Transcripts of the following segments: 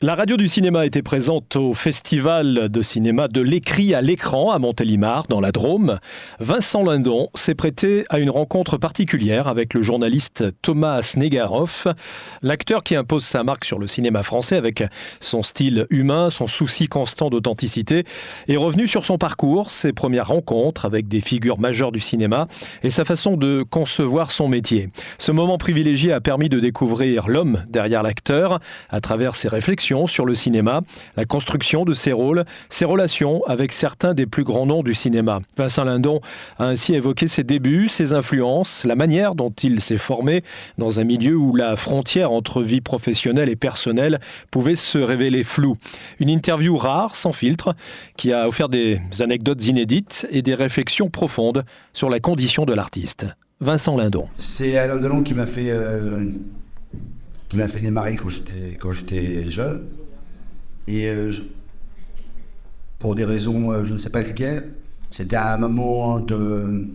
La radio du cinéma était présente au festival de cinéma de l'écrit à l'écran à Montélimar, dans la Drôme. Vincent Lindon s'est prêté à une rencontre particulière avec le journaliste Thomas Negaroff, l'acteur qui impose sa marque sur le cinéma français avec son style humain, son souci constant d'authenticité, est revenu sur son parcours, ses premières rencontres avec des figures majeures du cinéma et sa façon de concevoir son métier. Ce moment privilégié a permis de découvrir l'homme derrière l'acteur à travers ses réflexions sur le cinéma, la construction de ses rôles, ses relations avec certains des plus grands noms du cinéma. Vincent Lindon a ainsi évoqué ses débuts, ses influences, la manière dont il s'est formé dans un milieu où la frontière entre vie professionnelle et personnelle pouvait se révéler floue. Une interview rare, sans filtre, qui a offert des anecdotes inédites et des réflexions profondes sur la condition de l'artiste. Vincent Lindon. C'est Alain Delon qui m'a fait démarrer quand j'étais jeune. Et pour des raisons, je ne sais pas lesquelles, c'était un moment de...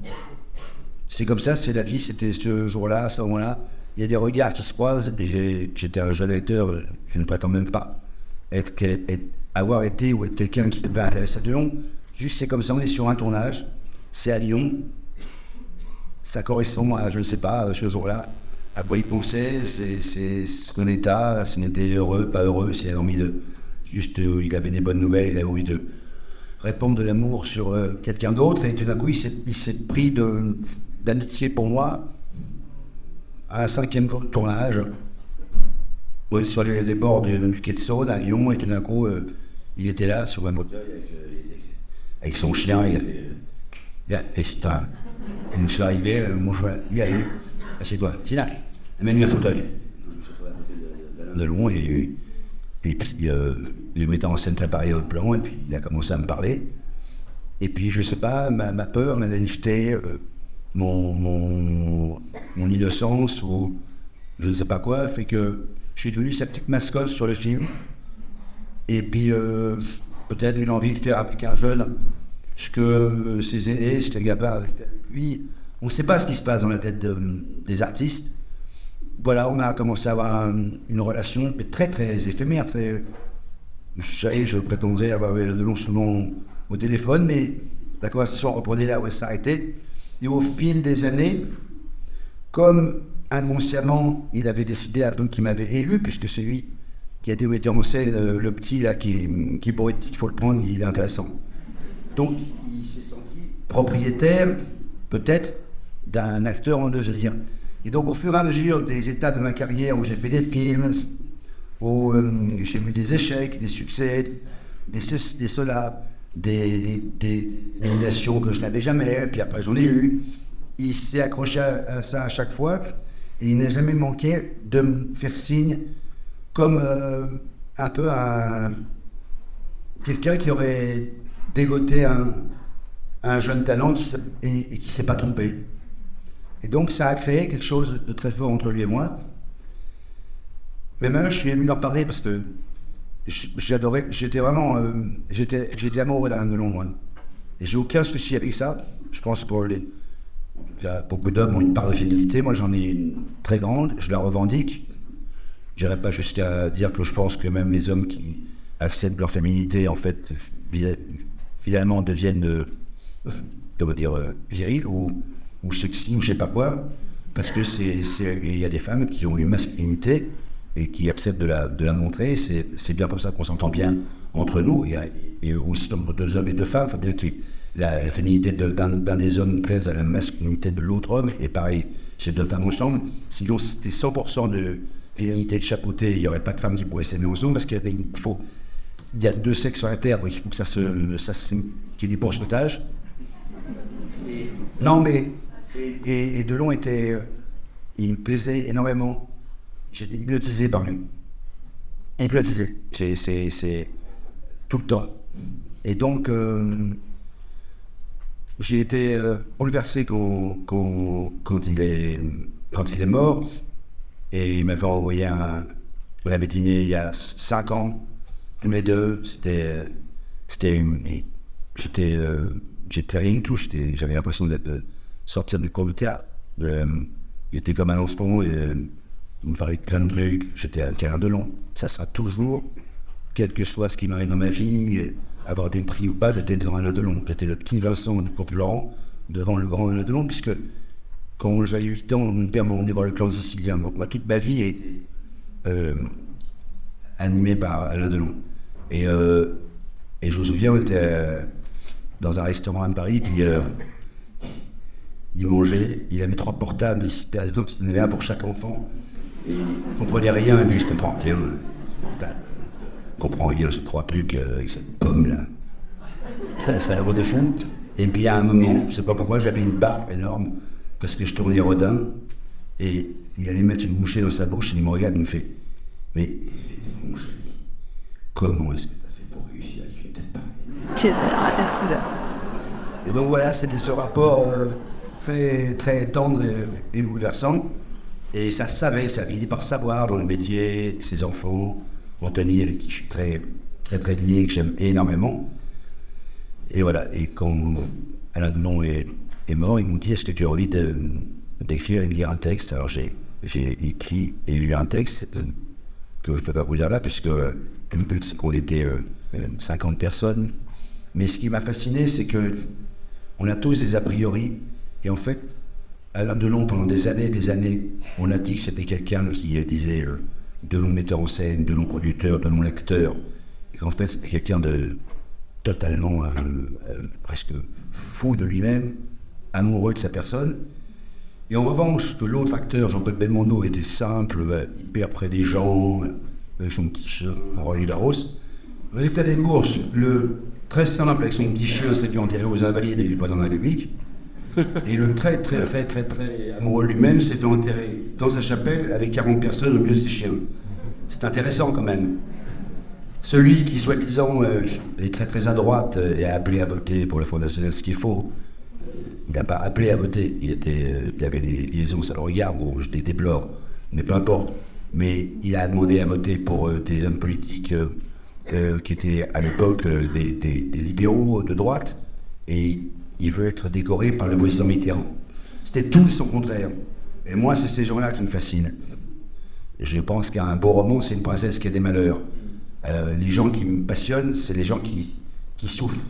C'est comme ça, c'est la vie, c'était ce jour-là, à ce moment-là. Il y a des regards qui se croisent. J'étais un jeune acteur, je ne prétends même pas avoir été ou être quelqu'un qui devait intéresser à Delon. Juste, c'est comme ça, on est sur un tournage, c'est à Lyon. Ça correspond à, je ne sais pas, ce jour-là. À quoi il pensait, c'est son état, s'il était heureux, pas heureux, s'il avait envie de... Juste, il avait des bonnes nouvelles, il avait envie de répandre de l'amour sur quelqu'un d'autre, et tout d'un coup, il s'est pris d'amitié pour moi à un 5e jour de tournage, sur les bords du quai de Saône, à Lyon, et tout d'un coup, il était là, sur un fauteuil, avec son chien, il a fait... Et je suis arrivé, mon joint, lui, allez, assieds-toi, Tina, amène-lui un fauteuil. D'Alain Delon, et puis le mettant en scène préparé au plan, et puis il a commencé à me parler. Et puis, je sais pas, ma peur, ma naïveté, mon innocence, ou je ne sais pas quoi, fait que je suis devenu sa petite mascotte sur le film. Et puis, peut-être une envie de faire avec un jeune ce que ses aînés, ce que Gabin avait fait avec lui. On ne sait pas ce qui se passe dans la tête des artistes. Voilà, on a commencé à avoir une relation très très éphémère, très... Je prétendais avoir Alain Delon souvent au téléphone, mais la conversation reprenait là où elle s'arrêtait. Et au fil des années, comme inconsciemment, il avait décidé un peu qu'il m'avait élu, puisque c'est lui qui a été metteur en scène, le petit là, qui pourrait, il faut le prendre, il est intéressant. Donc, il s'est senti propriétaire, peut-être, d'un acteur en devenir. Et donc, au fur et à mesure des étapes de ma carrière où j'ai fait des films, où j'ai eu des échecs, des succès, des cela, des nominations que je n'avais jamais, puis après j'en ai eu, il s'est accroché à ça à chaque fois, et il n'a jamais manqué de me faire signe comme un peu quelqu'un qui aurait dégoté un jeune talent et qui ne s'est pas trompé. Et donc ça a créé quelque chose de très fort entre lui et moi. Mais maintenant je suis ému d'en parler parce que j'adorais, j'étais amoureux d'Alain Delon, moi. Et j'ai aucun souci avec ça. Je pense pour beaucoup d'hommes, ils parlent de fidélité. Moi j'en ai une très grande, je la revendique. Je n'irai pas jusqu'à dire que je pense que même les hommes qui acceptent leur féminité, en fait, finalement deviennent, virils ou sexy ou je sais pas quoi, parce que il y a des femmes qui ont une masculinité et qui acceptent de la montrer. C'est bien comme ça qu'on s'entend bien entre nous, et aussi entre deux hommes et deux femmes. Il faut dire que la féminité d'un des hommes plaise à la masculinité de l'autre homme, et pareil, ces deux femmes ensemble. Sinon, c'était 100% de féminité de chapeauté, il n'y aurait pas de femmes qui pourraient s'aimer ensemble, parce qu'il y a deux sexes sur la Terre, donc il faut que ça qu'il y ait des pourcentages. Non, mais et Delon il me plaisait énormément. J'étais hypnotisé par lui. Hypnotisé. C'est tout le temps. Et donc, j'ai été bouleversé quand il est mort. Et il m'avait envoyé on avait dîné il y a 5 ans, tous les deux. J'étais rien du tout. J'avais l'impression d'être sortir du cours de théâtre. Il était comme un enfant, et il me parlait de plein de trucs. J'étais avec Alain Delon. Ça sera toujours quel que soit ce qui m'arrive dans ma vie, avoir des prix ou pas, j'étais devant Alain Delon. J'étais le petit Vincent du Cours Laurent devant le grand Alain Delon, puisque quand j'avais 8 ans, mon père m'a emmené voir le clan sicilien. Donc moi, toute ma vie a été animée par Alain Delon. Et je me souviens, on était dans un restaurant à Paris, puis il mangeait, il avait 3 portables, il en avait un pour chaque enfant. Et il ne comprenait rien, et puis je comprends rien. Je comprends rien, ces 3 trucs avec cette pomme-là. Ça me redéfonte. Et puis à un moment, je ne sais pas pourquoi, j'avais une barbe énorme, parce que je tournais Rodin, et il allait mettre une bouchée dans sa bouche, et il me regarde, il me fait « Mais mon chéri, comment est-ce que tu as fait pour réussir avec une tête pareille ?» Et donc voilà, c'était ce rapport très, très tendre et bouleversant. Et ça finit par savoir dans le métier, ses enfants, Anthony, avec qui je suis très, très, très lié, que j'aime énormément. Et voilà, et quand Alain Delon est mort, ils m'ont dit, est-ce que tu as envie d'écrire et de lire un texte? Alors j'ai écrit et lu un texte que je ne peux pas vous dire là, puisque le but c'est qu'on était 50 personnes. Mais ce qui m'a fasciné, c'est que on a tous des a priori, et en fait, Alain Delon, pendant des années, on a dit que c'était quelqu'un qui disait Delon metteur en scène, Delon producteur, Delon lecteur, et qu'en fait c'était quelqu'un de totalement presque fou de lui-même, amoureux de sa personne. Et en revanche, que l'autre acteur, Jean-Paul Belmondo, était simple, hyper près des gens, avec son petit chien, Roger Laros. Résultat des courses, le très simple avec son petit chien s'est fait enterrer aux Invalides et il n'est pas dans la République. Et le très très très très très amoureux lui-même s'est fait enterrer dans sa chapelle avec 40 personnes au milieu de ses chiens. C'est intéressant quand même. Celui qui, soi-disant, est très très à droite et a appelé à voter pour le Front National, ce qu'il faut, il n'a pas appelé à voter. Il avait des liaisons, ça le regarde, ou je les déplore, mais peu importe. Mais il a demandé à voter pour des hommes politiques qui étaient à l'époque des libéraux de droite, et il veut être décoré par le président Mitterrand. C'était tout et son contraire. Et moi, c'est ces gens-là qui me fascinent. Je pense qu'un beau roman, c'est une princesse qui a des malheurs. Les gens qui me passionnent, c'est les gens qui souffrent.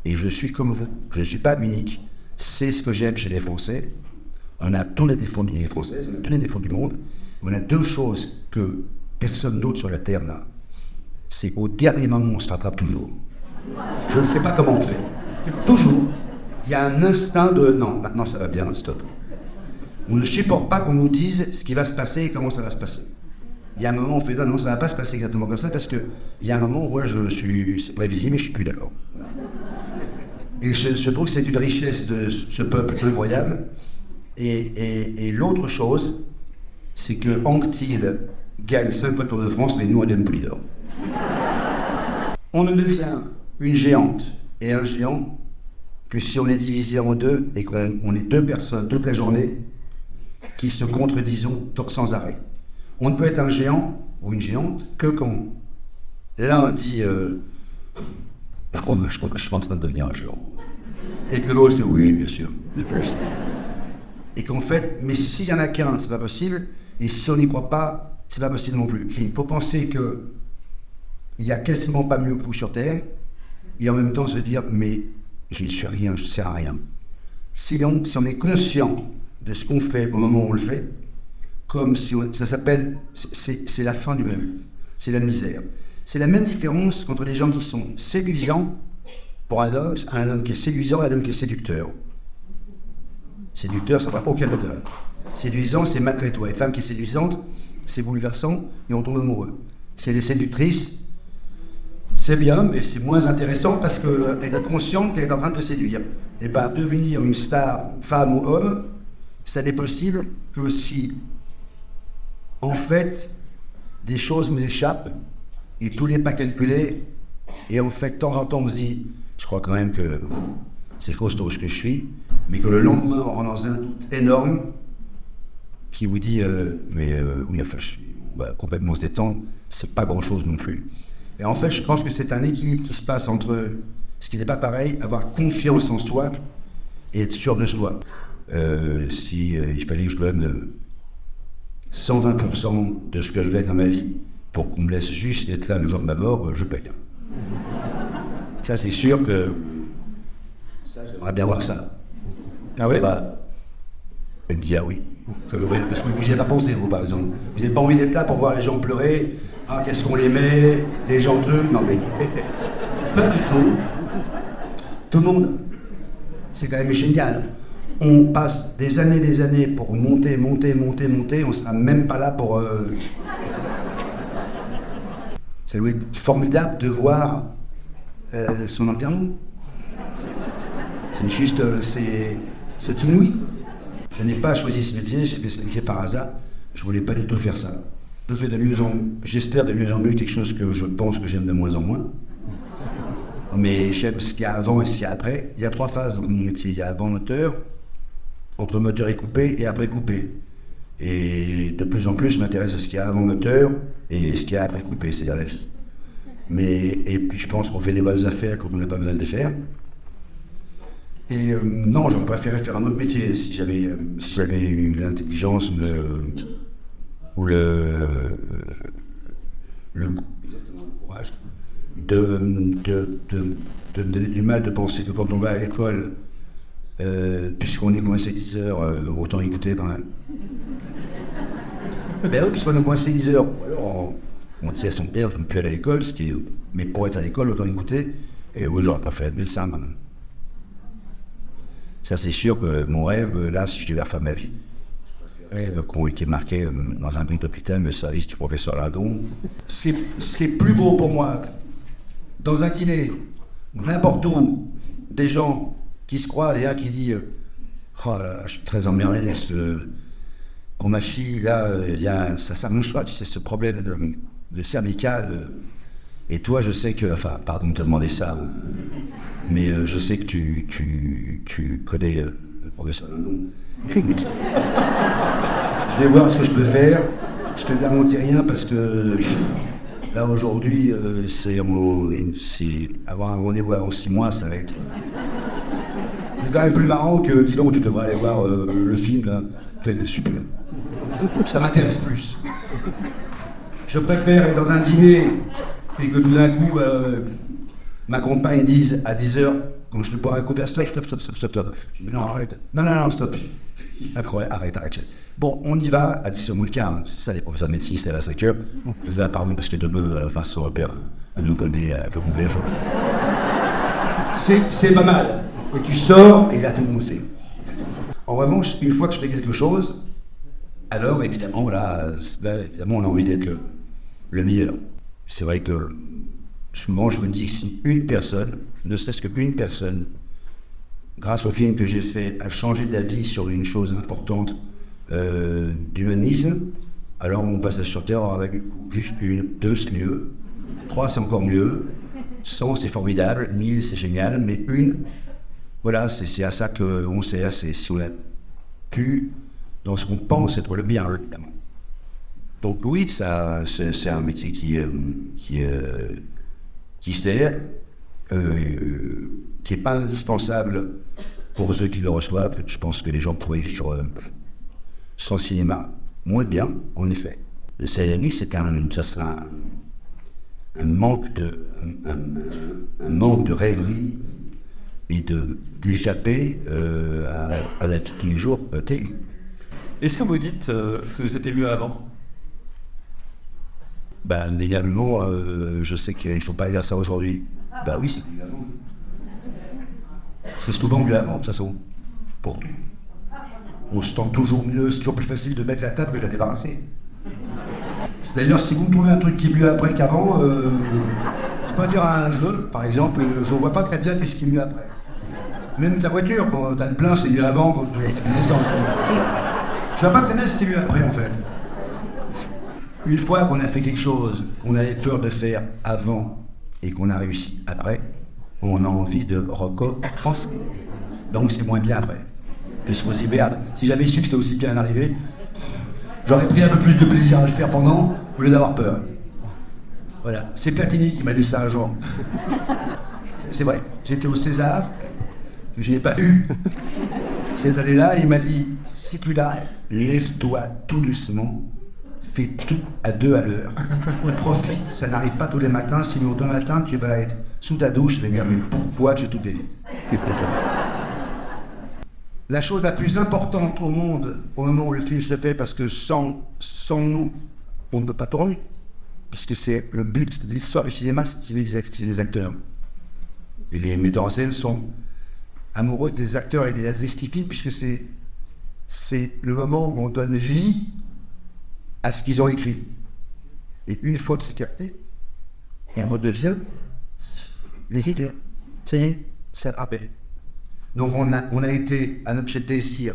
Et je suis comme vous. Je ne suis pas unique. C'est ce que j'aime chez les Français. On a tous les défauts des Françaises, on a tous les défauts du monde. On a 2 choses que personne d'autre sur la Terre n'a. C'est qu'au dernier moment, on se rattrape toujours. Je ne sais pas comment on fait. Toujours. Il y a un instinct de « non, maintenant ça va bien, stop ». On ne supporte pas qu'on nous dise ce qui va se passer et comment ça va se passer. Il y a un moment où on fait « non, ça ne va pas se passer exactement comme ça » parce qu'il y a un moment où moi c'est prévisible mais je ne suis plus d'accord. Et je trouve que c'est une richesse de ce peuple incroyable. Et l'autre chose, c'est que Anquetil gagne 5 fois le Tour de France, mais nous on donne plus d'or. On ne devient une géante et un géant que si on est divisé en 2 et qu'on est 2 personnes toute la journée qui se contredisons sans arrêt. On ne peut être un géant ou une géante que quand l'un dit je crois que je suis en train de devenir un géant. Et que l'autre fait oui, bien sûr. Et qu'en fait, mais s'il y en a qu'un, c'est pas possible, et si on n'y croit pas, c'est pas possible non plus. Il faut penser que il n'y a quasiment pas mieux que vous sur Terre, et en même temps se dire mais je ne suis rien, je ne sers à rien. Si on est conscient de ce qu'on fait au moment où on le fait, comme si ça s'appelle, c'est la fin du même, c'est la misère. C'est la même différence entre les gens qui sont séduisants pour un homme qui est séduisant et un homme qui est séducteur. Séducteur, ça n'a aucun intérêt. Séduisant, c'est malgré toi. Une femme qui est séduisante, c'est bouleversant et on tombe amoureux. C'est les séductrices, c'est bien, mais c'est moins intéressant parce qu'elle est consciente qu'elle est en train de te séduire. Et bien, devenir une star, femme ou homme, ça n'est possible que si, en fait, des choses nous échappent et tout n'est pas calculé. Et en fait, de temps en temps, on se dit, je crois quand même que c'est costaud ce que je suis, mais que le lendemain, on rentre dans un doute énorme qui vous dit, oui, enfin, je suis complètement se détendre, c'est pas grand-chose non plus. Et en fait, je pense que c'est un équilibre qui se passe entre ce qui n'est pas pareil, avoir confiance en soi et être sûr de soi. Si il fallait que je donne 120% de ce que je gagne dans ma vie pour qu'on me laisse juste être là le jour de ma mort, je paye. Ça, c'est sûr que ça, j'aimerais bien voir ça. Ah oui? Elle me dit ah oui. Parce que vous n'y avez pas pensé, vous, par exemple. Vous n'avez pas envie d'être là pour voir les gens pleurer. Ah, qu'est-ce qu'on les met, les gens trucs. Non, mais pas du tout. Tout le monde. C'est quand même génial. On passe des années pour monter. On sera même pas là pour. Ça doit être formidable de voir son enterrement. C'est juste, c'est inouï. Je n'ai pas choisi ce métier, j'ai fait ce métier par hasard. Je voulais pas du tout faire ça. Je fais j'espère de mieux en mieux quelque chose que je pense que j'aime de moins en moins. Mais j'aime ce qu'il y a avant et ce qu'il y a après. Il y a 3 phases dans mon métier. Il y a avant moteur, entre moteur et coupé, et après coupé. Et de plus en plus, je m'intéresse à ce qu'il y a avant moteur et ce qu'il y a après coupé, c'est-à-dire l'est. Et puis je pense qu'on fait des bonnes affaires quand on n'a pas besoin de les faire. Et non, j'aurais préféré faire un autre métier si j'avais eu l'intelligence ou le courage de me donner du mal de penser que quand on va à l'école, puisqu'on est coincé 10 heures, autant écouter quand même. Ben oui, puisqu'on est coincé 10 heures, alors on dit à son père, je ne peux plus aller à l'école, mais pour être à l'école, autant écouter. Et oui, j'aurais pas fait être médecin maintenant. Ça, c'est sûr que mon rêve, là, si je devais refaire ma vie, je préférerais qu'il est marqué dans un brique d'hôpital, le service du professeur Ladon. C'est plus beau pour moi, dans un dîner, n'importe où, des gens qui se croient, et un qui dit oh là, je suis très emmerdé parce que pour ma fille, là, il y a ça mange pas, tu sais, ce problème de cervical. Et toi, je sais que, enfin, pardon de te demander ça, mais je sais que tu connais le professeur Ladon. Je vais voir ce que je peux faire. Je te garantis rien parce que là aujourd'hui, c'est avoir un rendez-vous avant 6 mois, ça va être. C'est quand même plus marrant que, dis donc, tu devrais aller voir le film là. C'est super. Ça m'intéresse plus. Je préfère être dans un dîner et que tout d'un coup, ma compagne dise à 10h, quand je te bois un coup, stop. Je dis non, arrête. Non, stop. Arrête. Bon, on y va à 10h moins le quart. C'est ça, les professeurs de médecine, c'est à 5h. Je dis, pardon, parce que demain, Vincent repère à nous donner un peu ouvert. C'est pas mal. Et tu sors, et là, tout le monde sait. En revanche, une fois que je fais quelque chose, alors évidemment, là évidemment, on a envie d'être le meilleur. C'est vrai que souvent, je me dis que si une personne, ne serait-ce qu'une personne, grâce au film que j'ai fait, a changé d'avis sur une chose importante d'humanisme, alors on passe sur Terre avec juste 1, 2 c'est mieux, 3 c'est encore mieux, 100 c'est formidable, 1000 c'est génial, mais 1, voilà, c'est à ça qu'on sert, c'est si on a pu, dans ce qu'on pense être le bien, évidemment. Donc oui, ça, c'est un métier qui sert, qui n'est pas indispensable pour ceux qui le reçoivent. Je pense que les gens pourraient vivre sans cinéma moins bien, en effet. Le CNI, ça sera un manque de rêverie et d'échapper à la tous les jours télé. Est-ce que vous dites que c'était mieux avant? Ben, légalement, je sais qu'il ne faut pas dire ça aujourd'hui. Ben oui, c'est mieux avant. C'est souvent mieux avant, de toute façon. Pour tout. On se sent toujours mieux, c'est toujours plus facile de mettre la table que de la débarrasser. C'est-à-dire, si vous me trouvez un truc qui est mieux après qu'avant, on peut faire un jeu, par exemple, je ne vois pas très bien qu'est-ce qui est mieux après. Même ta voiture, quand t'as le plein, c'est mieux avant, quand tu as l'essence. Je vois pas très bien si c'est mieux après, en fait. Une fois qu'on a fait quelque chose qu'on avait peur de faire avant et qu'on a réussi après, on a envie de recommencer. Donc c'est moins bien après. Parce qu'on se dit, merde, si j'avais su que c'était aussi bien arrivé, j'aurais pris un peu plus de plaisir à le faire pendant, au lieu d'avoir peur. Voilà, c'est Platini qui m'a dit ça un jour. C'est vrai, j'étais au César, que je n'ai pas eu. Cette année-là, il m'a dit, si tu l'as, lève-toi tout doucement, fais tout à 2 à l'heure. Profite, ça n'arrive pas tous les matins, sinon demain matin, tu vas être sous ta douche, tu vas dire, mais pourquoi j'ai tout fait vite? La chose la plus importante au monde, au moment où le film se fait, parce que sans nous, on ne peut pas tourner, puisque c'est le but de l'histoire du cinéma, c'est les acteurs. Et les metteurs en scène sont amoureux des acteurs et des actrices qui filment, puisque c'est le moment où on donne vie à ce qu'ils ont écrit. Et une fois que c'est capté, et on redevient l'écriture. Ça y est, c'est rappelé. Donc on a été un objet de désir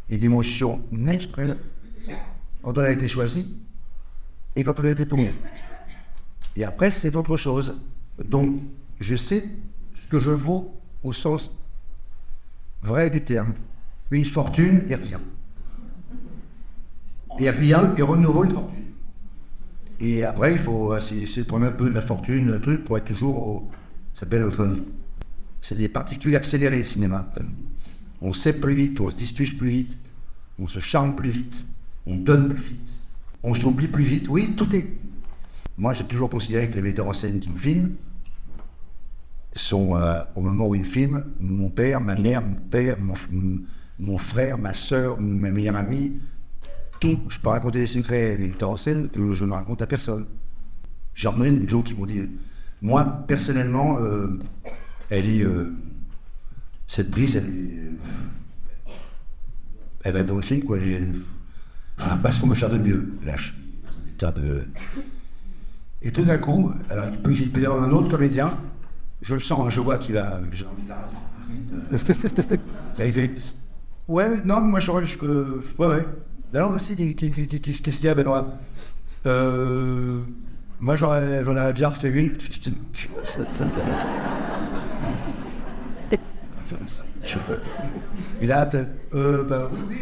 et d'émotion naturelle quand on a été choisi et quand on a été tourné. Et après, c'est autre chose. Donc, je sais ce que je vaux au sens vrai du terme. Une fortune et rien. Et rien et renouveau une fortune. Et après, il faut essayer de prendre un peu de la fortune, le truc, pour être toujours ça s'appelle c'est des particules accélérées, le cinéma. On sait plus vite, on se dispute plus vite, on se charme plus vite, on donne plus vite, on s'oublie plus vite. Oui, tout est. Moi, j'ai toujours considéré que les metteurs en scène qui me filment sont, au moment où ils filment, mon père, ma mère, mon père, mon frère, ma soeur, ma meilleure amie, tout. Je peux raconter des secrets des metteurs en scène que je ne raconte à personne. J'ai reconnu des gens qui m'ont dit, moi, personnellement, cette prise, elle va être dans le film, quoi. Parce qu'on me faire de mieux. Lâche. Et tout d'un coup, alors il peut y avoir un autre comédien, je le sens, je vois qu'il a. J'ai envie de la raison. Ouais, non, moi j'aurais. Ouais. Alors aussi, qu'est-ce qu'il y a, Benoît? Moi j'en aurais bien refait une. Et là, oui,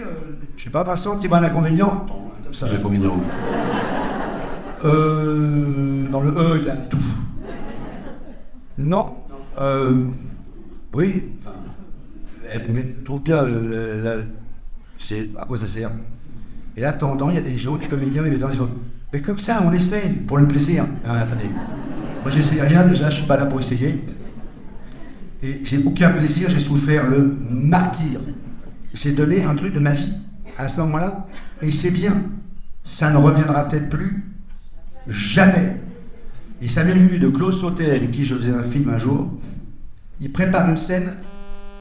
je sais pas, Vincent, tu vois l'inconvénient? Comme ça, l'inconvénient. Dans le E, il y a tout. Non. Oui. Enfin, elle trouve bien, c'est à quoi ça sert. Et là, de temps en temps, il y a des gens, des comédiens, et les gens ils font, mais comme ça, on essaye, pour le plaisir. Ah, attendez. Moi, j'essaie rien, déjà, je suis pas là pour essayer. Et j'ai aucun plaisir, j'ai souffert le martyre. J'ai donné un truc de ma vie à ce moment-là, et c'est bien. Ça ne reviendra peut-être plus jamais. Et ça m'est venu de Claude Sauter, avec qui je faisais un film un jour. Il prépare une scène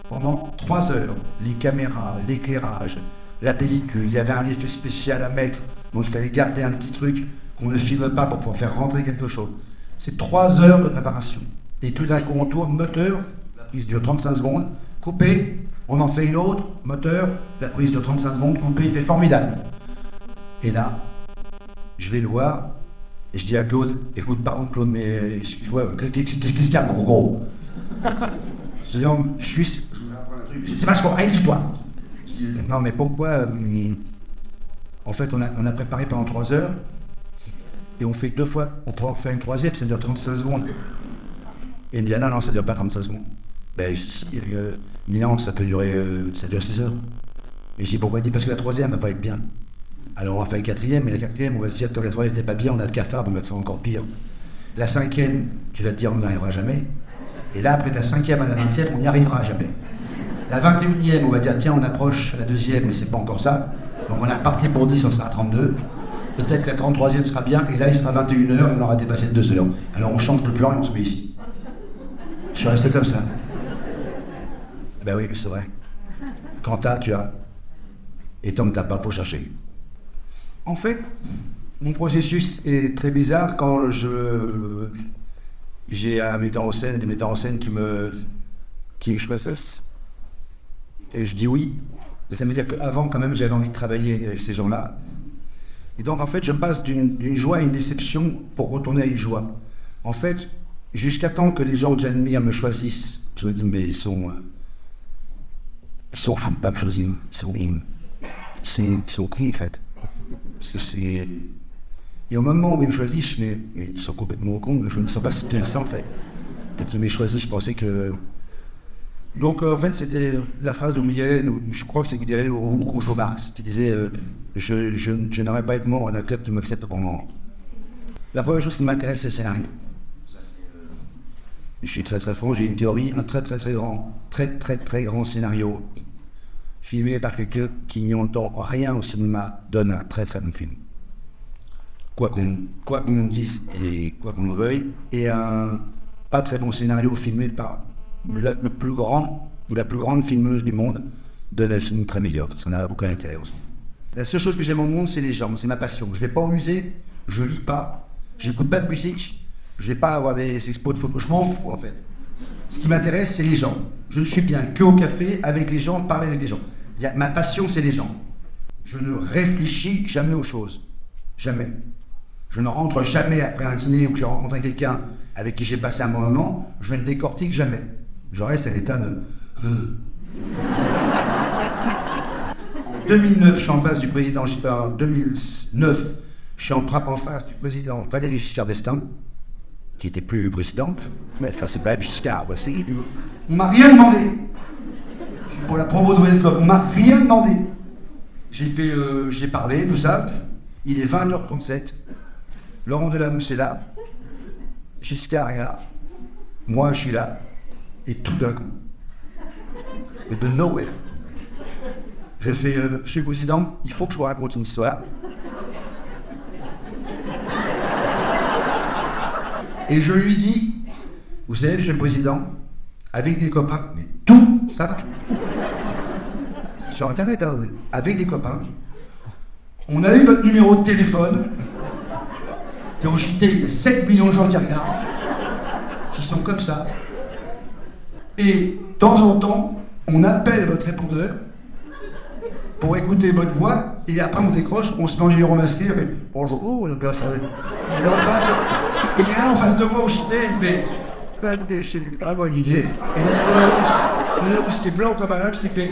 pendant 3 heures. Les caméras, l'éclairage, la pellicule, il y avait un effet spécial à mettre, donc il fallait garder un petit truc qu'on ne filme pas pour pouvoir faire rentrer quelque chose. C'est 3 heures de préparation. Et tout d'un coup, on tourne, moteur, la prise dure 35 secondes, coupé, on en fait une autre, moteur, la prise dure 35 secondes, coupé, il fait formidable. Et là, je vais le voir, et je dis à Claude, écoute, par contre, Claude, mais excuse-moi, qu'est-ce qu'il y a, gros? Je dis, non, je suis. C'est pas ce qu'on reste, toi. Non, mais pourquoi en fait, on a préparé pendant 3 heures, et on fait 2 fois, on pourra en faire une troisième, ça dure 35 secondes. Et il me dit, non, ça dure pas 35 secondes. Ben, il dit, non, ça dure 6 heures. Et je dis, pourquoi? Il dit, parce que la troisième va pas être bien. Alors on va faire une quatrième, et la quatrième, on va se dire, comme la troisième n'était pas bien, on a le cafard, on va mettre ça encore pire. La cinquième, tu vas te dire, on n'y arrivera jamais. Et là, après de la 5e à la 20e, on n'y arrivera jamais. La 21e, on va dire, tiens, on approche la 2e, mais c'est pas encore ça. Donc on est reparti pour 10, on sera à 32. Peut-être que la 33e sera bien, et là, il sera 21h, et on aura dépassé de 2 heures. Alors on change de plan et on se met ici. Je suis resté comme ça. Ben oui, c'est vrai. Quand tu as. Et tant que t'as pas, faut chercher. En fait, mon processus est très bizarre quand j'ai un metteur en scène, des metteurs en scène qui me choisissent. Et je dis oui. Ça veut dire qu'avant, quand même, j'avais envie de travailler avec ces gens-là. Et donc, en fait, je passe d'une joie à une déception pour retourner à une joie. En fait, jusqu'à temps que les gens que j'admire me choisissent, je me dis, mais ils sont fous de pas me choisir. Ils sont pris, en fait. Et au moment où ils me choisissent, mais ils sont complètement cons, je ne sais pas si c'était ça, en fait. Peut-être qu'ils m'ont choisi, je pensais que. Donc, en fait, c'était la phrase de Miguel, je crois que c'est Miguel ou Groucho Marx, qui disait je n'aurais pas été membre d'un club qui m'accepte pour le moment. La première chose qui m'intéresse, c'est le scénario. Je suis très très franc, j'ai une théorie, un très grand scénario filmé par quelqu'un qui n'y entend rien au cinéma donne un très bon film. Quoi qu'on dise et quoi qu'on veuille, et un pas très bon scénario filmé par le plus grand ou la plus grande filmeuse du monde donne un film très médiocre. Ça n'a aucun intérêt aussi. La seule chose que j'aime au monde, c'est les gens, c'est ma passion. Je ne vais pas au musée, je lis pas, j'écoute pas de musique, je ne vais pas avoir des expos de photos, je m'en fous en fait. Ce qui m'intéresse, c'est les gens. Je ne suis bien qu'au café, avec les gens, parler avec les gens. Ma passion, c'est les gens. Je ne réfléchis jamais aux choses. Jamais. Je ne rentre jamais après un dîner où j'ai rencontré quelqu'un avec qui j'ai passé un bon moment, je ne décortique jamais. Je reste à l'état de... En 2009, je suis en face du président, en 2009, je suis en face du président Valéry Giscard d'Estaing, qui était plus présidente, mais enfin c'est pas Giscard, voici. On m'a rien demandé. Je suis pour la promo de Welcome, on m'a rien demandé. J'ai parlé, tout ça. Il est 20h37. Laurent Delahousse est là. Giscard est là. Moi, je suis là. Et tout d'un coup, mais de nowhere, je fais, Monsieur le Président, il faut que je vous raconte une histoire. Et je lui dis, vous savez, Monsieur le Président, avec des copains, mais tout, ça va. C'est sur Internet, hein, avec des copains, on a eu votre numéro de téléphone. T'es au JT, il y a 7 millions de gens qui regardent, qui sont comme ça. Et de temps en temps, on appelle votre répondeur pour écouter votre voix, et après on décroche, on se met en numéro masqué, on fait bonjour, il est là en face de moi au JT, il fait c'est une très bonne idée. Et là, il y a Delahousse qui est blanc comme un lynx, qui fait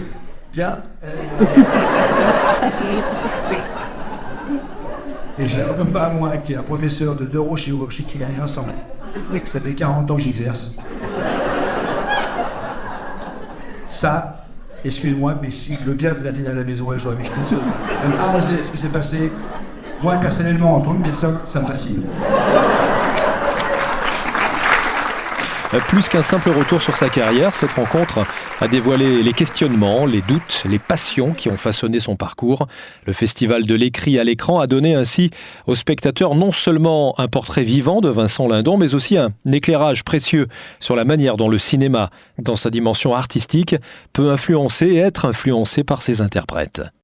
bien. Et j'ai un pas à moi, qui est un professeur de neuro chez qui n'a rien ensemble. Ça fait 40 ans que j'exerce. Ça, excuse-moi, mais si le bien de la dîner à la maison, j'aurais mis tout A à Z, ce qui s'est passé, moi personnellement, en tant que médecin, ça me fascine. Plus qu'un simple retour sur sa carrière, cette rencontre a dévoilé les questionnements, les doutes, les passions qui ont façonné son parcours. Le festival de l'écrit à l'écran a donné ainsi aux spectateurs non seulement un portrait vivant de Vincent Lindon, mais aussi un éclairage précieux sur la manière dont le cinéma, dans sa dimension artistique, peut influencer et être influencé par ses interprètes.